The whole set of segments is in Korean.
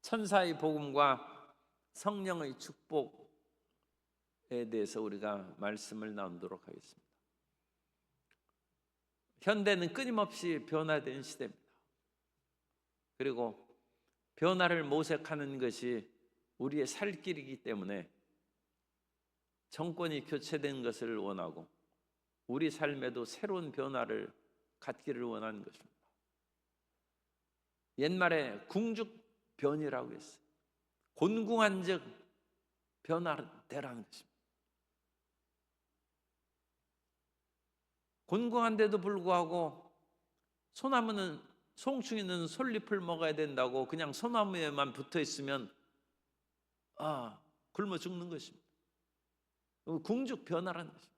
천사의 복음과 성령의 축복에 대해서 우리가 말씀을 나누도록 하겠습니다. 현대는 끊임없이 변화된 시대입니다. 그리고 변화를 모색하는 것이 우리의 살 길이기 때문에 정권이 교체된 것을 원하고 우리 삶에도 새로운 변화를 갖기를 원하는 것입니다. 옛말에 궁죽변이라고 했어요. 곤궁한 즉 변화되라는 것입니다. 곤궁한데도 불구하고 소나무는 송충이는 솔잎을 먹어야 된다고 그냥 소나무에만 붙어 있으면 굶어 죽는 것입니다. 궁죽변화라는 것입니다.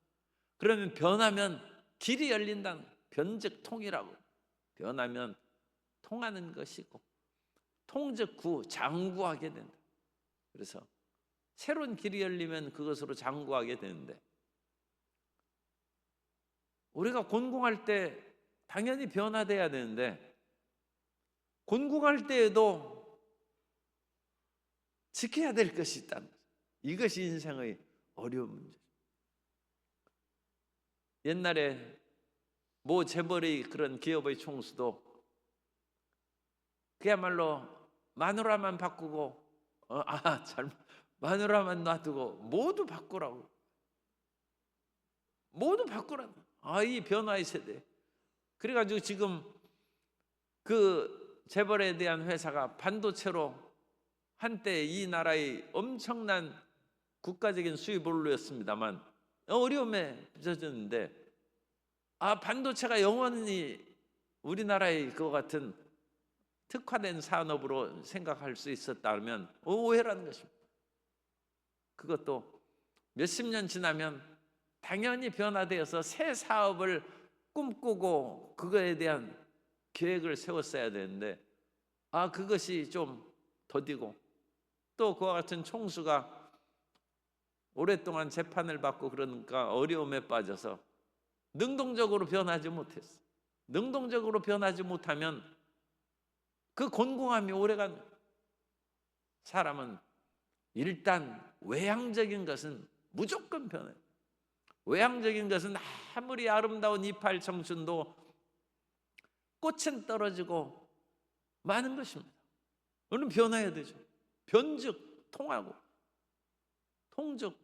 그러면 변하면 길이 열린다는 거예요. 변즉 통이라고. 변하면 통하는 것이고 통즉 구, 장구하게 된다. 그래서 새로운 길이 열리면 그것으로 장구하게 되는데 우리가 곤궁할 때 당연히 변화돼야 되는데 곤궁할 때에도 지켜야 될 것이 있다는 거죠. 이것이 인생의 어려운 문제죠. 옛날에 모 재벌의 그런 기업의 총수도 그야말로 마누라만 바꾸고 마누라만 놔두고 모두 바꾸라고. 모두 바꾸라고. 이 변화의 세대. 그래가지고 지금 그 재벌에 대한 회사가 반도체로 한때 이 나라의 엄청난 국가적인 수입을 올렸습니다만 어려움에 젖었는데 반도체가 영원히 우리나라의 그와 같은 특화된 산업으로 생각할 수 있었다면 오해라는 것입니다. 그것도 몇십 년 지나면 당연히 변화되어서 새 사업을 꿈꾸고 그거에 대한 계획을 세웠어야 되는데 그것이 좀 더디고 또 그와 같은 총수가 오랫동안 재판을 받고 그러니까 어려움에 빠져서 능동적으로 변하지 못했어. 능동적으로 변하지 못하면 그 곤궁함이 오래간 사람은 일단 외향적인 것은 무조건 변해요. 외향적인 것은 아무리 아름다운 이팔 청춘도 꽃은 떨어지고 많은 것입니다. 우리는 변해야 되죠. 변즉 통하고 통즉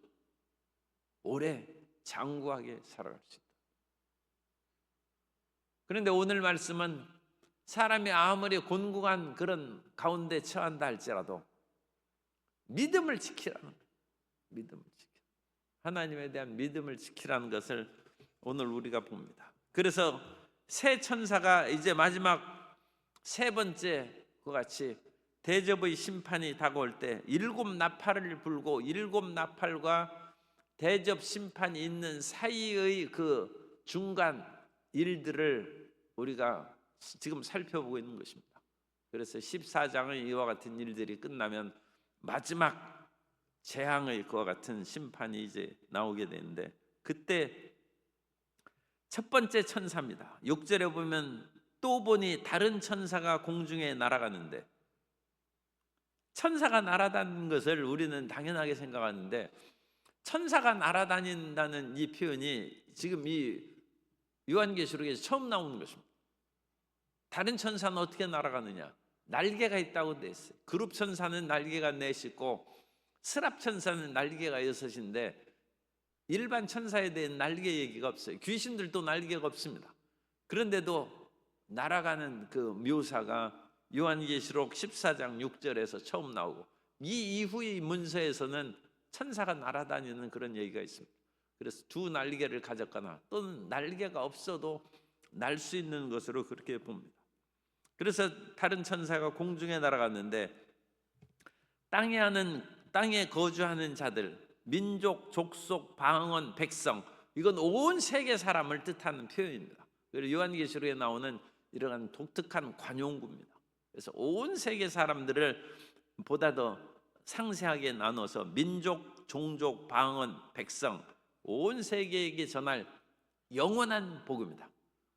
오래 장구하게 살아갈 수 있다. 그런데 오늘 말씀은 사람이 아무리 곤궁한 그런 가운데 처한다 할지라도 믿음을 지키라는 거예요. 믿음을 지키라. 하나님에 대한 믿음을 지키라는 것을 오늘 우리가 봅니다. 그래서 새 천사가 이제 마지막 세 번째 그 같이 대접의 심판이 다가올 때 일곱 나팔을 불고 일곱 나팔과 대접 심판이 있는 사이의 그 중간 일들을 우리가 지금 살펴보고 있는 것입니다. 그래서 14장의 이와 같은 일들이 끝나면 마지막 재앙의 그와 같은 심판이 이제 나오게 되는데 그때 첫 번째 천사입니다. 6절에 보면 또 보니 다른 천사가 공중에 날아가는데 천사가 날아다니는 것을 우리는 당연하게 생각하는데 천사가 날아다닌다는 이 표현이 지금 이 요한계시록에서 처음 나오는 것입니다. 다른 천사는 어떻게 날아가느냐? 날개가 있다고 돼 있어요. 그룹 천사는 날개가 넷 있고 스랍 천사는 날개가 6인데 일반 천사에 대한 날개 얘기가 없어요. 귀신들도 날개가 없습니다. 그런데도 날아가는 그 묘사가 요한계시록 14장 6절에서 처음 나오고 이 이후의 문서에서는 천사가 날아다니는 그런 얘기가 있습니다. 그래서 두 날개를 가졌거나 또는 날개가 없어도 날 수 있는 것으로 그렇게 봅니다. 그래서 다른 천사가 공중에 날아갔는데 땅에 거주하는 자들, 민족, 족속, 방언, 백성, 이건 온 세계 사람을 뜻하는 표현입니다. 그리고 요한계시록에 나오는 이러한 독특한 관용구입니다. 그래서 온 세계 사람들을 보다 더 상세하게 나눠서 민족, 종족, 방언, 백성, 온 세계에게 전할 영원한 복음이다.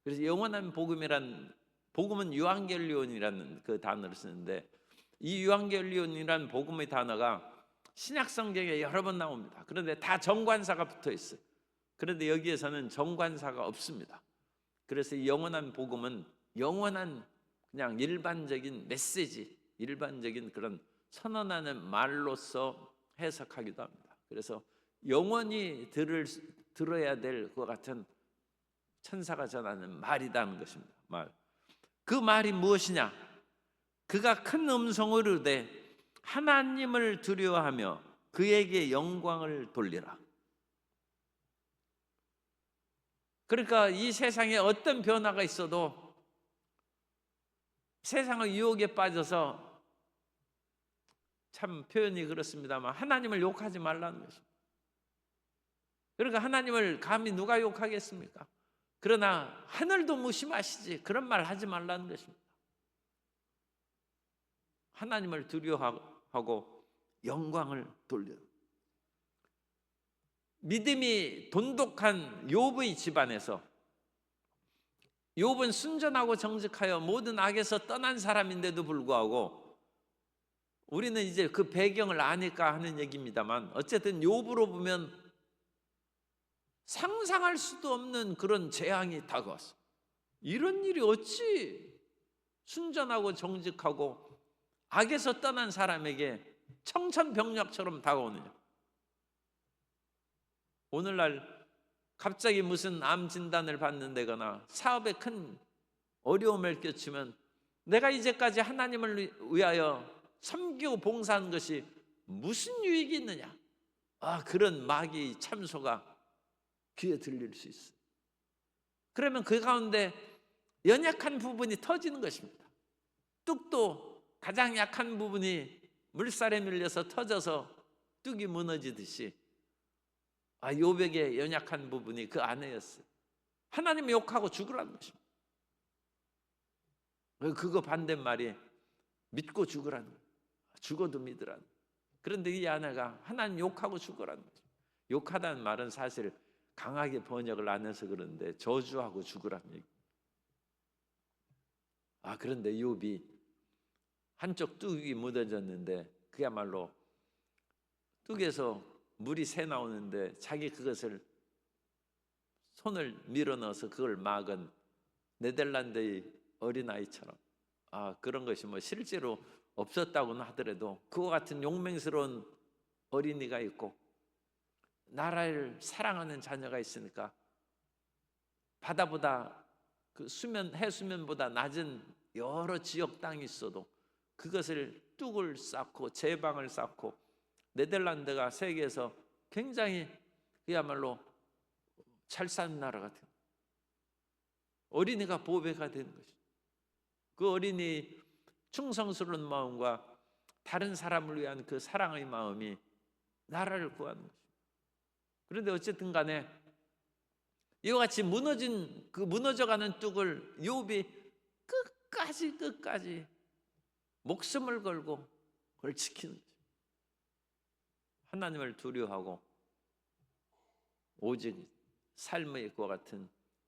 그래서 영원한 복음은 유앙겔리온이라는 그 단어를 쓰는데 이 유한겔리온이라는 복음의 단어가 신약 성경에 여러 번 나옵니다. 그런데 다 정관사가 붙어 있어요. 그런데 여기에서는 정관사가 없습니다. 그래서 이 영원한 복음은 영원한 그냥 일반적인 메시지, 일반적인 그런 선언하는 말로서 해석하기도 합니다. 그래서 영원히 들어야 될 것 같은 천사가 전하는 말이라는 것입니다. 말. 그 말이 무엇이냐? 그가 큰 음성으로 이르되 하나님을 두려워하며 그에게 영광을 돌리라. 그러니까 이 세상에 어떤 변화가 있어도 세상의 유혹에 빠져서, 참 표현이 그렇습니다만, 하나님을 욕하지 말라는 것입니다. 그러니까 하나님을 감히 누가 욕하겠습니까? 그러나 하늘도 무심하시지, 그런 말 하지 말라는 것입니다. 하나님을 두려워하고 영광을 돌려. 믿음이 돈독한 욥의 집안에서, 욥은 순전하고 정직하여 모든 악에서 떠난 사람인데도 불구하고, 우리는 이제 그 배경을 아니까 하는 얘기입니다만, 어쨌든 욥으로 보면 상상할 수도 없는 그런 재앙이 다가왔어. 이런 일이 어찌 순전하고 정직하고 악에서 떠난 사람에게 청천벽력처럼 다가오느냐. 오늘날 갑자기 무슨 암 진단을 받는다거나 사업에 큰 어려움을 끼치면 내가 이제까지 하나님을 위하여 섬기고 봉사한 것이 무슨 유익이 있느냐, 그런 마귀의 참소가 귀에 들릴 수 있어요. 그러면 그 가운데 연약한 부분이 터지는 것입니다. 뚝도 가장 약한 부분이 물살에 밀려서 터져서 뚝이 무너지듯이, 욥에게 연약한 부분이 그 안에였어요. 하나님 욕하고 죽으라는 것입니다. 그거 반대말이 믿고 죽으라는 거예요. 죽어도 믿으라는 거예요. 그런데 이 아내가 하나님 욕하고 죽으라는 거죠. 욕하다는 말은 사실 강하게 번역을 안 해서 그런데 저주하고 죽으라는 얘기. 그런데 욥이 한쪽 뚝이 묻어졌는데, 그야말로 뚝에서 물이 새 나오는데 자기 그것을 손을 밀어 넣어서 그걸 막은 네덜란드의 어린아이처럼, 그런 것이 뭐 실제로 없었다고는 하더라도 그와 같은 용맹스러운 어린이가 있고 나라를 사랑하는 자녀가 있으니까 바다보다 그 해수면보다 낮은 여러 지역 땅이 있어도 그것을 뚝을 쌓고 제방을 쌓고, 네덜란드가 세계에서 굉장히 그야말로 잘 사는 나라 같아요. 어린이가 보배가 되는 것이죠. 그 어린이 충성스러운 마음과 다른 사람을 위한 그 사랑의 마음이 나라를 구하는 것이죠. 그런데 어쨌든 간에 이와 같이 무너져가는 뚝을 욥이 끝까지 목숨을 걸고 그걸 지키는 거죠. 하나님을 두려워하고 오직 삶의 그와 같은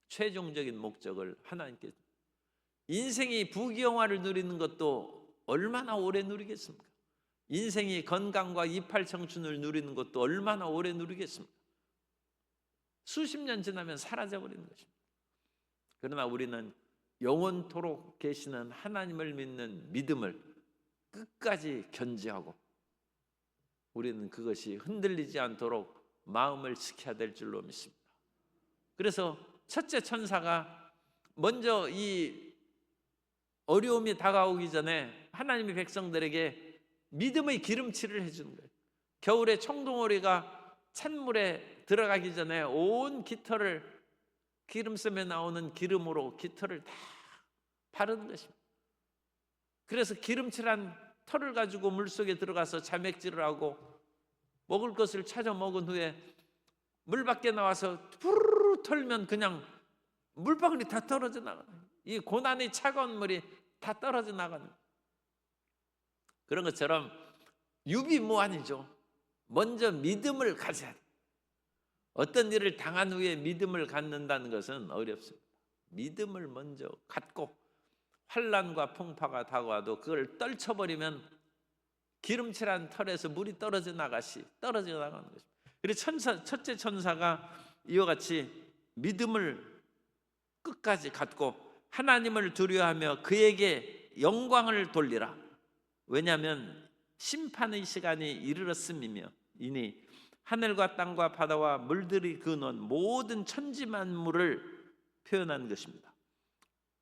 최종적인 목적을 하나님께, 인생이 부귀영화를 누리는 것도 얼마나 오래 누리겠습니까? 인생이 건강과 이팔 청춘을 누리는 것도 얼마나 오래 누리겠습니까? 수십 년 지나면 사라져버리는 것입니다. 그러나 우리는 영원토록 계시는 하나님을 믿는 믿음을 끝까지 견지하고, 우리는 그것이 흔들리지 않도록 마음을 지켜야 될 줄로 믿습니다. 그래서 첫째 천사가 먼저 이 어려움이 다가오기 전에 하나님의 백성들에게 믿음의 기름칠을 해주는 거예요. 겨울에 청동오리가 찬물에 들어가기 전에 온 깃털을, 기름섬에 나오는 기름으로 깃털을 다 바르는 것입니다. 그래서 기름칠한 털을 가지고 물속에 들어가서 자맥질을 하고 먹을 것을 찾아 먹은 후에 물 밖에 나와서 부르르 털면 그냥 물방울이 다 떨어져 나가는, 이 고난의 차가운 물이 다 떨어져 나가는 그런 것처럼 유비무환이죠. 먼저 믿음을 가져야 돼요. 어떤 일을 당한 후에 믿음을 갖는다는 것은 어렵습니다. 믿음을 먼저 갖고 환난과 풍파가 다가와도 그걸 떨쳐버리면 기름칠한 털에서 물이 떨어져 나가는 것입니다. 그래서 첫째 천사가 이와 같이 믿음을 끝까지 갖고 하나님을 두려워하며 그에게 영광을 돌리라. 왜냐하면 심판의 시간이 이르렀음이며 이니 하늘과 땅과 바다와 물들이 그는 모든 천지 만물을 표현한 것입니다.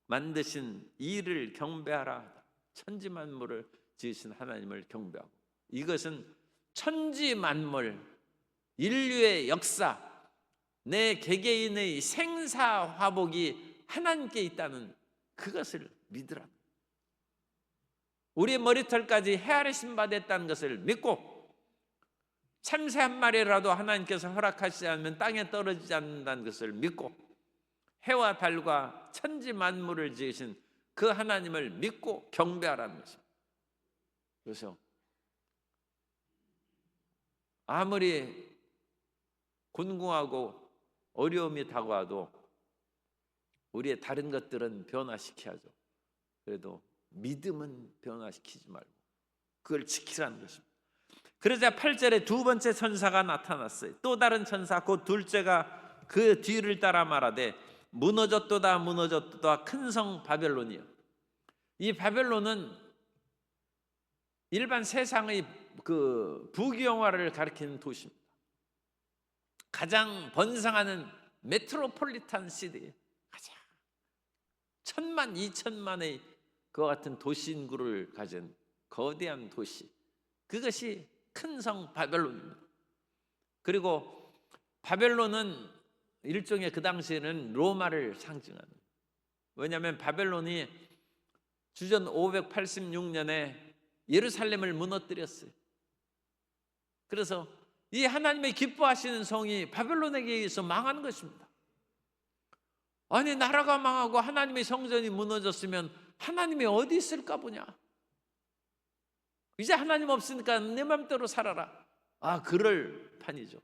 만드신 이를 경배하라. 천지 만물을 지으신 하나님을 경배하고, 이것은 천지 만물, 인류의 역사, 내 개개인의 생사화복이 하나님께 있다는 그것을 믿으라. 우리의 머리털까지 헤아리심 받았다는 것을 믿고, 참새 한 마리라도 하나님께서 허락하시지 않으면 땅에 떨어지지 않는다는 것을 믿고, 해와 달과 천지 만물을 지으신 그 하나님을 믿고 경배하라는 것입니다. 그래서 아무리 곤궁하고 어려움이 다가와도 우리의 다른 것들은 변화시켜야죠. 그래도 믿음은 변화시키지 말고 그걸 지키라는 것입니다. 그러자 8절에 두 번째 천사가 나타났어요. 또 다른 천사 곧 둘째가 그 뒤를 따라 말하되 무너졌도다 무너졌도다 큰 성 바벨론이요. 이 바벨론은 일반 세상의 그 부귀영화를 가리키는 도시입니다. 가장 번성하는 메트로폴리탄 시티, 가장 1000만 2000만의 그와 같은 도시 인구를 가진 거대한 도시, 그것이 큰 성 바벨론입니다. 그리고 바벨론은 일종의 그 당시에는 로마를 상징하는, 왜냐하면 바벨론이 주전 586년에 예루살렘을 무너뜨렸어요. 그래서 이 하나님의 기뻐하시는 성이 바벨론에게 의해서 망한 것입니다. 아니, 나라가 망하고 하나님의 성전이 무너졌으면 하나님이 어디 있을까 보냐. 이제 하나님 없으니까 내 맘대로 살아라. 그럴 판이죠.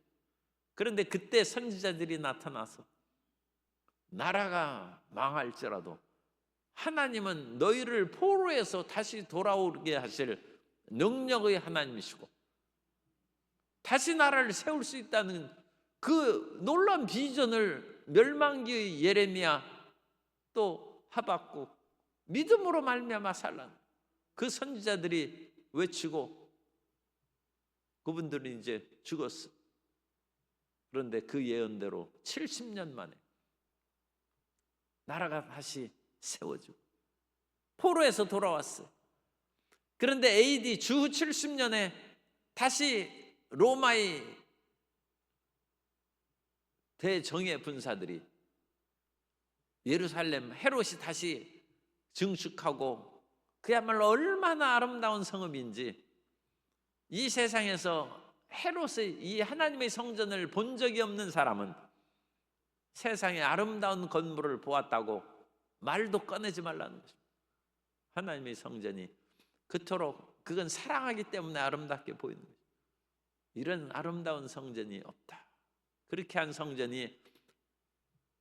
그런데 그때 선지자들이 나타나서 나라가 망할지라도 하나님은 너희를 포로에서 다시 돌아오게 하실 능력의 하나님이시고 다시 나라를 세울 수 있다는 그 놀라운 비전을 멸망기의 예레미야 또 하박국 믿음으로 말미암아 살라는 그 선지자들이 외치고 그분들은 이제 죽었어. 그런데 그 예언대로 70년 만에 나라가 다시 세워지고 포로에서 돌아왔어요. 그런데 AD 주후 70년에 다시 로마의 대정예 분사들이 예루살렘 헤롯이 다시 증축하고 그야말로 얼마나 아름다운 성읍인지 이 세상에서 헤롯의 이 하나님의 성전을 본 적이 없는 사람은 세상에 아름다운 건물을 보았다고 말도 꺼내지 말라는 것입니다. 하나님의 성전이 그토록 그건 사랑하기 때문에 아름답게 보이는 거죠. 이런 아름다운 성전이 없다. 그렇게 한 성전이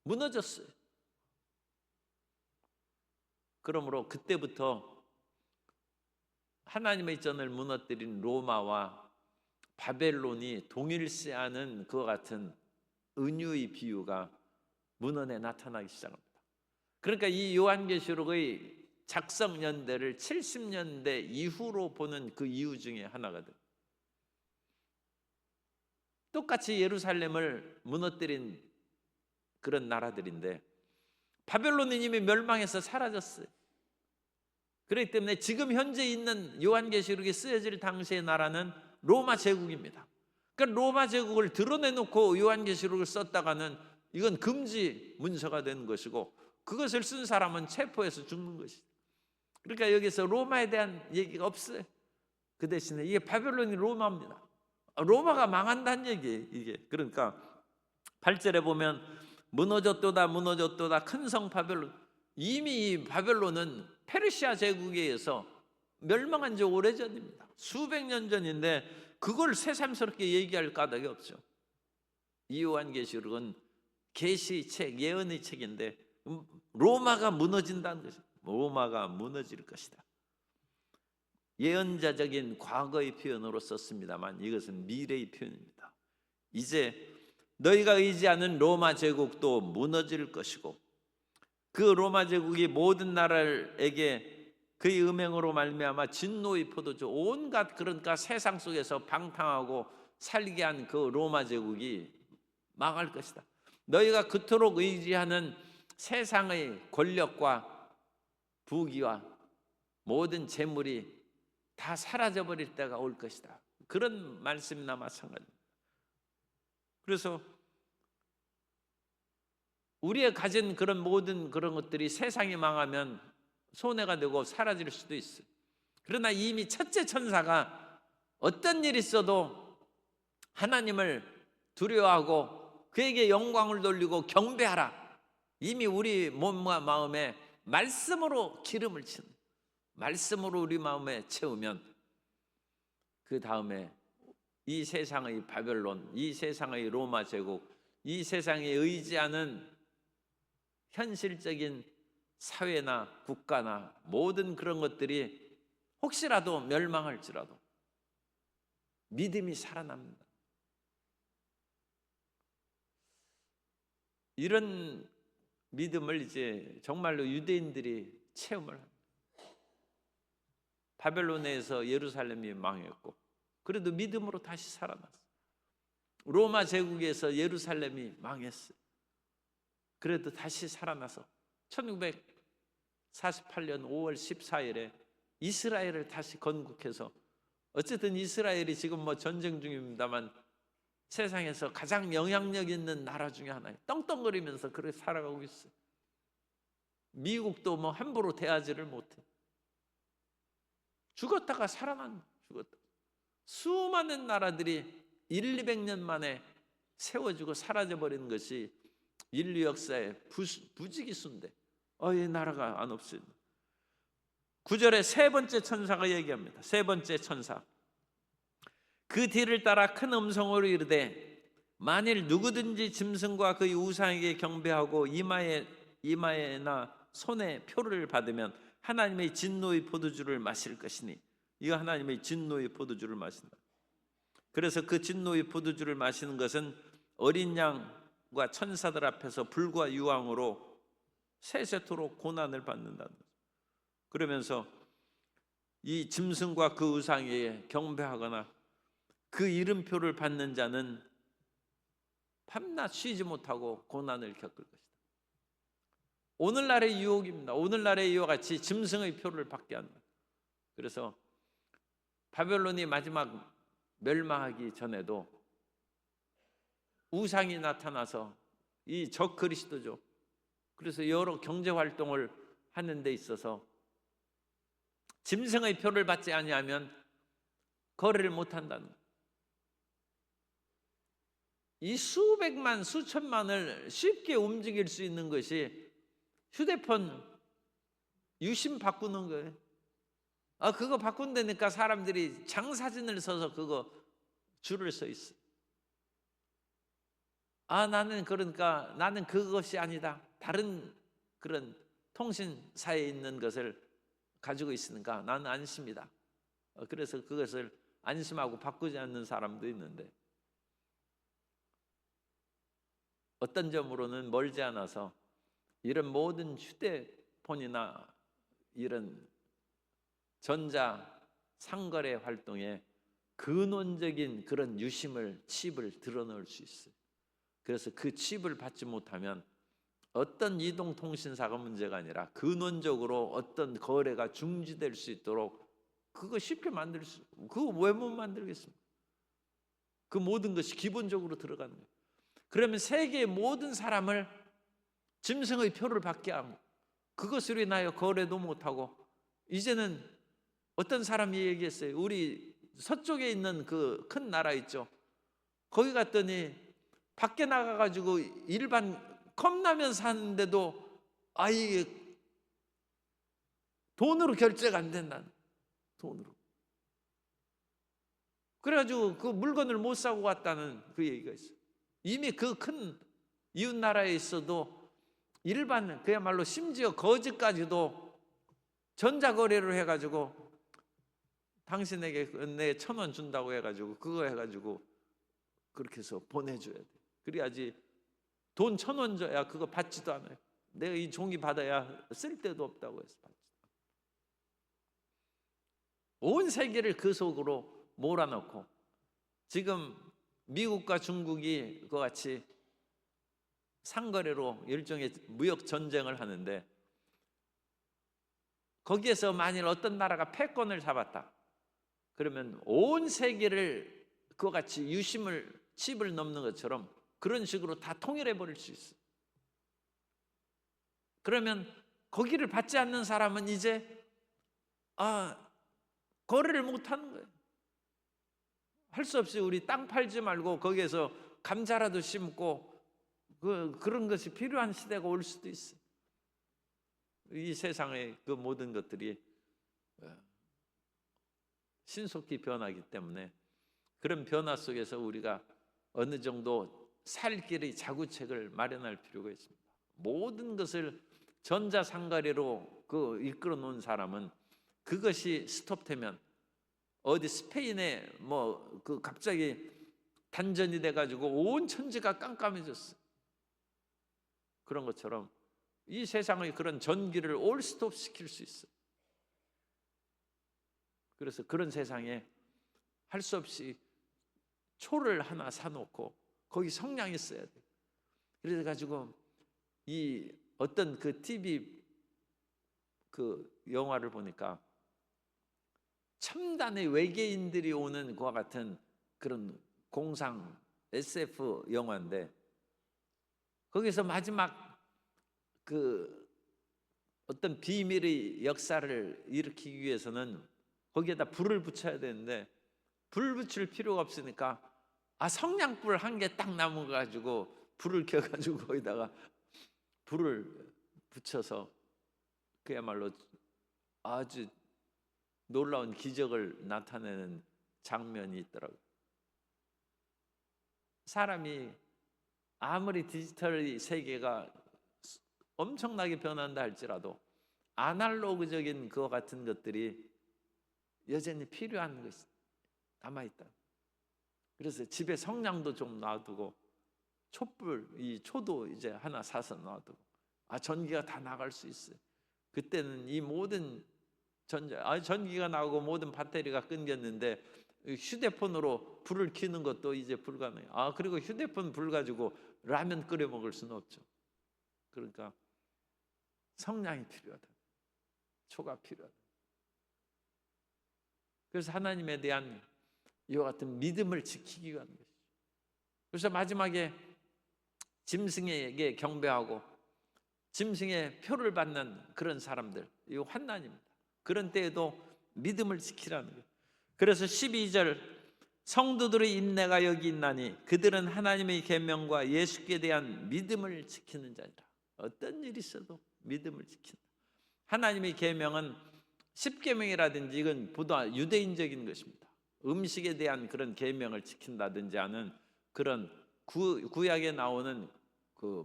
무너졌어요. 그러므로 그때부터 하나님의 전을 무너뜨린 로마와 바벨론이 동일시하는 그와 같은 은유의 비유가 문헌에 나타나기 시작합니다. 그러니까 이 요한계시록의 작성 연대를 70년대 이후로 보는 그 이유 중에 하나거든. 똑같이 예루살렘을 무너뜨린 그런 나라들인데 바벨론은 이미 멸망해서 사라졌어요. 그렇기 때문에 지금 현재 있는 요한계시록이 쓰여질 당시의 나라는 로마 제국입니다. 그러니까 로마 제국을 드러내놓고 요한계시록을 썼다가는 이건 금지 문서가 되는 것이고 그것을 쓴 사람은 체포해서 죽는 것이죠. 그러니까 여기서 로마에 대한 얘기가 없어요. 그 대신에 이게 바벨론이 로마입니다. 로마가 망한다는 얘기예요. 이게 그러니까 8절에 보면 무너졌도다 무너졌도다 큰 성 바벨론. 이미 이 바벨론은 페르시아 제국에 의해서 멸망한 지 오래전입니다. 수백 년 전인데 그걸 새삼스럽게 얘기할 까닭이 없죠. 이 요한계시록은 계시의 책, 예언의 책인데 로마가 무너진다는 것이죠. 로마가 무너질 것이다. 예언자적인 과거의 표현으로 썼습니다만 이것은 미래의 표현입니다. 이제 너희가 의지하는 로마 제국도 무너질 것이고 그 로마 제국이 모든 나라에게 그의 음행으로 말미암아 진노의 포도주 온갖 그러니까 세상 속에서 방탕하고 살게 한 그 로마 제국이 망할 것이다. 너희가 그토록 의지하는 세상의 권력과 부귀와 모든 재물이 다 사라져버릴 때가 올 것이다. 그런 말씀이나 마찬가지입니다. 그래서 우리가 가진 그런 모든 그런 것들이 세상이 망하면 손해가 되고 사라질 수도 있어요. 그러나 이미 첫째 천사가 어떤 일이 있어도 하나님을 두려워하고 그에게 영광을 돌리고 경배하라. 이미 우리 몸과 마음에 말씀으로 기름을 치는, 말씀으로 우리 마음에 채우면 그 다음에 이 세상의 바벨론, 이 세상의 로마 제국, 이 세상에 의지하는 현실적인 사회나 국가나 모든 그런 것들이 혹시라도 멸망할지라도 믿음이 살아납니다. 이런 믿음을 이제 정말로 유대인들이 체험을 합니다. 바벨론에서 예루살렘이 망했고 그래도 믿음으로 다시 살아났어요. 로마 제국에서 예루살렘이 망했어요. 그래도 다시 살아나서 1948년 5월 14일에 이스라엘을 다시 건국해서 어쨌든 이스라엘이 지금 뭐 전쟁 중입니다만 세상에서 가장 영향력 있는 나라 중에 하나예요. 떵떵거리면서 그렇게 살아가고 있어요. 미국도 뭐 함부로 대하지를 못해. 죽었다가 살아난, 죽었다. 수많은 나라들이 200년 만에 세워지고 사라져버린 것이 인류 역사의 부지기수인데 이 나라가 안 없습니다. 9절에 세 번째 천사가 얘기합니다. 세 번째 천사. 그 뒤를 따라 큰 음성으로 이르되 만일 누구든지 짐승과 그의 우상에게 경배하고 이마에나 손에 표를 받으면 하나님의 진노의 포도주를 마실 것이니 이거 하나님의 진노의 포도주를 마신다. 그래서 그 진노의 포도주를 마시는 것은 어린 양과 천사들 앞에서 불과 유황으로 세세토록 고난을 받는다는 거죠. 그러면서 이 짐승과 그 우상에 경배하거나 그 이름표를 받는 자는 밤낮 쉬지 못하고 고난을 겪을 것이다. 오늘날의 유혹입니다. 오늘날의 이와 같이 짐승의 표를 받게 한다. 그래서 바벨론이 마지막 멸망하기 전에도 우상이 나타나서 이 적그리스도죠. 그래서 여러 경제 활동을 하는 데 있어서 짐승의 표를 받지 아니하면 거래를 못 한다는 거예요. 이 수백만 수천만을 쉽게 움직일 수 있는 것이 휴대폰 유심 바꾸는 거예요. 그거 바꾼다니까 사람들이 장사진을 서서 그거 줄을 서 있어. 나는 그러니까 나는 그것이 아니다. 다른 그런 통신사에 있는 것을 가지고 있으니까 나는 안심이다. 그래서 그것을 안심하고 바꾸지 않는 사람도 있는데 어떤 점으로는 멀지 않아서 이런 모든 휴대폰이나 이런 전자 상거래 활동에 근원적인 그런 유심을 칩을 드러넣을 수 있어요. 그래서 그 칩을 받지 못하면 어떤 이동통신사가 문제가 아니라 근원적으로 어떤 거래가 중지될 수 있도록 그거 쉽게 만들 수, 그거 왜 못 만들겠습니까? 그 모든 것이 기본적으로 들어가는 거예요. 그러면 세계의 모든 사람을 짐승의 표를 받게 하고 그것으로 인하여 거래도 못하고 이제는 어떤 사람이 얘기했어요. 우리 서쪽에 있는 그 큰 나라 있죠. 거기 갔더니 밖에 나가가지고 일반 컵라면 사는데도 이게 돈으로 결제가 안 된다는, 돈으로. 그래가지고 그 물건을 못 사고 왔다는 그 얘기가 있어요. 이미 그 큰 이웃 나라에 있어도 일반 그야말로 심지어 거지까지도 전자거래를 해가지고 당신에게 내 1,000원 준다고 해가지고 그거 해가지고 그렇게 해서 보내줘야 돼. 그래야지. 돈 1,000원 줘야 그거 받지도 않아요. 내가 이 종이 받아야 쓸 데도 없다고 해서 받지도 않아요. 온 세계를 그 속으로 몰아넣고, 지금 미국과 중국이 그와 같이 상거래로 일종의 무역 전쟁을 하는데, 거기에서 만일 어떤 나라가 패권을 잡았다 그러면 온 세계를 그와 같이 유심을 칩을 넘는 것처럼 그런 식으로 다 통일해 버릴 수 있어요. 그러면 거기를 받지 않는 사람은 이제 거래를 못 하는 거예요. 할 수 없이 우리 땅 팔지 말고 거기에서 감자라도 심고 그런 것이 필요한 시대가 올 수도 있어요. 이 세상의 그 모든 것들이 신속히 변하기 때문에 그런 변화 속에서 우리가 어느 정도 살 길의 자구책을 마련할 필요가 있습니다. 모든 것을 전자상거래로 이끌어 놓은 사람은 그것이 스톱되면 어디 스페인에 갑자기 단전이 돼가지고 온 천지가 깜깜해졌어요. 그런 것처럼 이 세상의 그런 전기를 올 스톱 시킬 수 있어요. 그래서 그런 세상에 할 수 없이 초를 하나 사놓고 거기 성냥이 있어야 돼. 그래 가지고 이 어떤 그 TV 영화를 보니까 첨단의 외계인들이 오는 그와 같은 그런 공상 SF 영화인데, 거기서 마지막 어떤 비밀의 역사를 일으키기 위해서는 거기에다 불을 붙여야 되는데 불 붙일 필요가 없으니까 성냥불 한 개 딱 남아 가지고 불을 켜 가지고 거기다가 불을 붙여서 그야말로 아주 놀라운 기적을 나타내는 장면이 있더라고요. 사람이 아무리 디지털 세계가 엄청나게 변한다 할지라도 아날로그적인 그와 같은 것들이 여전히 필요한 것이 남아있다. 그래서 집에 성냥도 좀 놔두고 이 초도 이제 하나 사서 놔두고 전기가 다 나갈 수 있어요. 그때는 이 모든 전기가 나오고 모든 배터리가 끊겼는데 휴대폰으로 불을 켜는 것도 이제 불가능해요. 그리고 휴대폰 불 가지고 라면 끓여 먹을 수는 없죠. 그러니까 성냥이 필요하다. 초가 필요하다. 그래서 하나님에 대한 이와 같은 믿음을 지키기 위한 것이죠. 그래서 마지막에 짐승에게 경배하고 짐승의 표를 받는 그런 사람들, 이 환난입니다. 그런 때에도 믿음을 지키라는 거예요. 그래서 12절, 성도들의 인내가 여기 있나니 그들은 하나님의 계명과 예수께 대한 믿음을 지키는 자니라. 어떤 일이 있어도 믿음을 지킨다. 하나님의 계명은 10계명이라든지 이건 보다 유대인적인 것입니다. 음식에 대한 그런 계명을 지킨다든지 하는 그런 구약에 나오는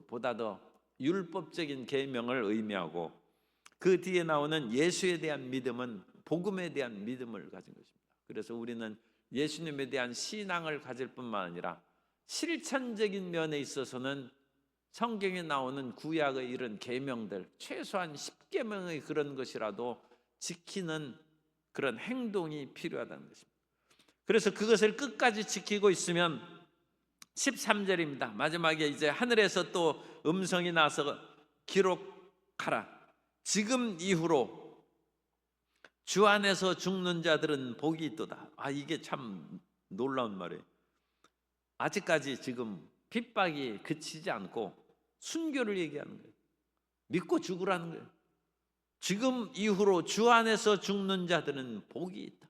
보다 더 율법적인 계명을 의미하고, 그 뒤에 나오는 예수에 대한 믿음은 복음에 대한 믿음을 가진 것입니다. 그래서 우리는 예수님에 대한 신앙을 가질 뿐만 아니라 실천적인 면에 있어서는 성경에 나오는 구약의 이런 계명들, 최소한 10계명의 그런 것이라도 지키는 그런 행동이 필요하다는 것입니다. 그래서 그것을 끝까지 지키고 있으면 13절입니다. 마지막에 이제 하늘에서 또 음성이 나서 기록하라. 지금 이후로 주 안에서 죽는 자들은 복이 있도다. 이게 참 놀라운 말이에요. 아직까지 지금 핍박이 그치지 않고 순교를 얘기하는 거예요. 믿고 죽으라는 거예요. 지금 이후로 주 안에서 죽는 자들은 복이 있다.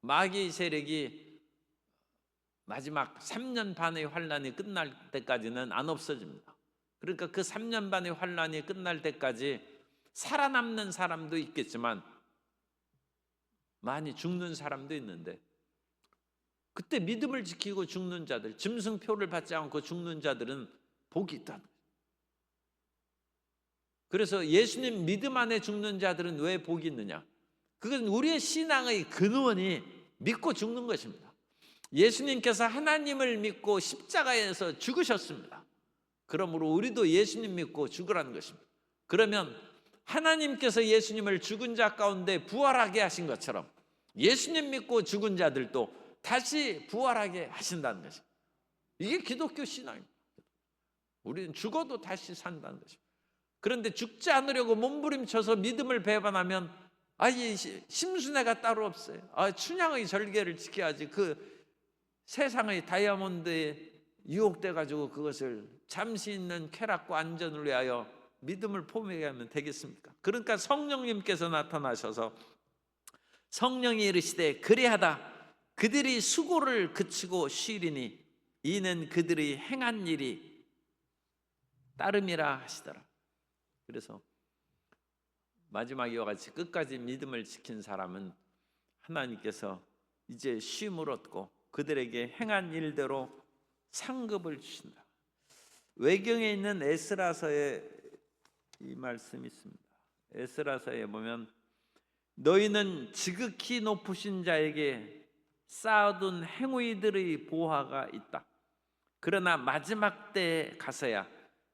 마귀의 세력이 마지막 3년 반의 환란이 끝날 때까지는 안 없어집니다. 그러니까 그 3년 반의 환란이 끝날 때까지 살아남는 사람도 있겠지만 많이 죽는 사람도 있는데, 그때 믿음을 지키고 죽는 자들, 짐승표를 받지 않고 죽는 자들은 복이 있다. 그래서 예수님 믿음 안에 죽는 자들은 왜 복이 있느냐? 그건 우리의 신앙의 근원이 믿고 죽는 것입니다. 예수님께서 하나님을 믿고 십자가에서 죽으셨습니다. 그러므로 우리도 예수님 믿고 죽으라는 것입니다. 그러면 하나님께서 예수님을 죽은 자 가운데 부활하게 하신 것처럼 예수님 믿고 죽은 자들도 다시 부활하게 하신다는 것입니다. 이게 기독교 신앙입니다. 우리는 죽어도 다시 산다는 것입니다. 그런데 죽지 않으려고 몸부림쳐서 믿음을 배반하면 이 심순애가 따로 없어요. 춘향의 절개를 지켜야지. 그 세상의 다이아몬드에 유혹돼 가지고 그것을 잠시 있는 쾌락과 안전을 위하여 믿음을 포기하면 되겠습니까? 그러니까 성령님께서 나타나셔서 성령이 이르시되 그리하다. 그들이 수고를 그치고 쉬리니 이는 그들이 행한 일이 따름이라 하시더라. 그래서 마지막 이와 같이 끝까지 믿음을 지킨 사람은 하나님께서 이제 쉼을 얻고 그들에게 행한 일대로 상급을 주신다. 외경에 있는 에스라서에 이 말씀이 있습니다. 에스라서에 보면 너희는 지극히 높으신 자에게 쌓아둔 행위들의 보화가 있다. 그러나 마지막 때에 가서야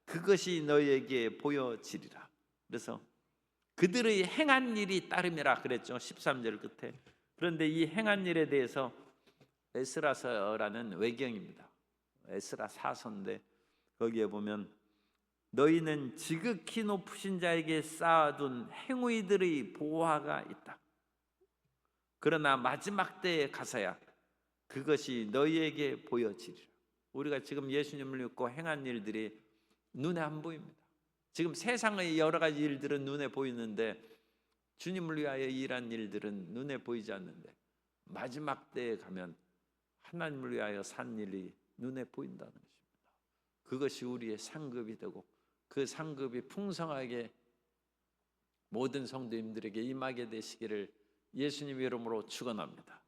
그것이 너희에게 보여지리라. 그래서 그들의 행한 일이 따름이라 그랬죠. 13절 끝에. 그런데 이 행한 일에 대해서 에스라서라는 외경입니다. 에스라 사서인데 거기에 보면 너희는 지극히 높으신 자에게 쌓아둔 행위들의 보화가 있다. 그러나 마지막 때에 가서야 그것이 너희에게 보여지리라. 우리가 지금 예수님을 믿고 행한 일들이 눈에 안 보입니다. 지금 세상의 여러 가지 일들은 눈에 보이는데 주님을 위하여 일한 일들은 눈에 보이지 않는데 마지막 때에 가면 하나님을 위하여 산 일이 눈에 보인다는 것입니다. 그것이 우리의 상급이 되고 그 상급이 풍성하게 모든 성도님들에게 임하게 되시기를 예수님 이름으로 축원합니다.